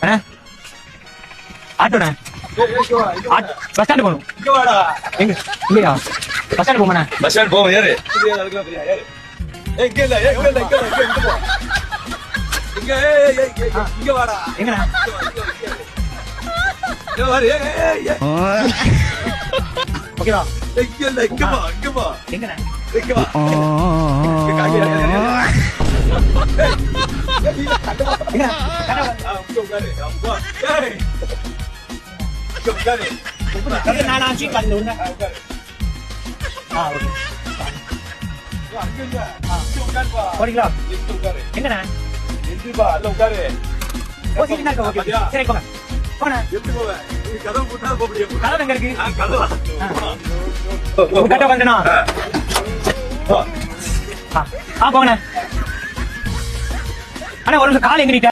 அண்ணா ஆட்டோண்ணே bus stand போகணும். எங்க இல்லையா பஸ் ஸ்டாண்டு போமாண்ணே. பஸ் ஸ்டாண்ட் போவோம் ஏறு. இங்க வாடா. எங்கண்ணா ஓகேவா? எங்கண்ணா நானாச்சு கல்லு போறீங்களா? எங்கண்ணா சரி போங்க போங்க. கதவு எங்க இருக்கு? கட்ட வந்துண்ணா போங்கண்ணா. அண்ணா ஒரு நிமிஷம் கால் எங்க நீட்ட?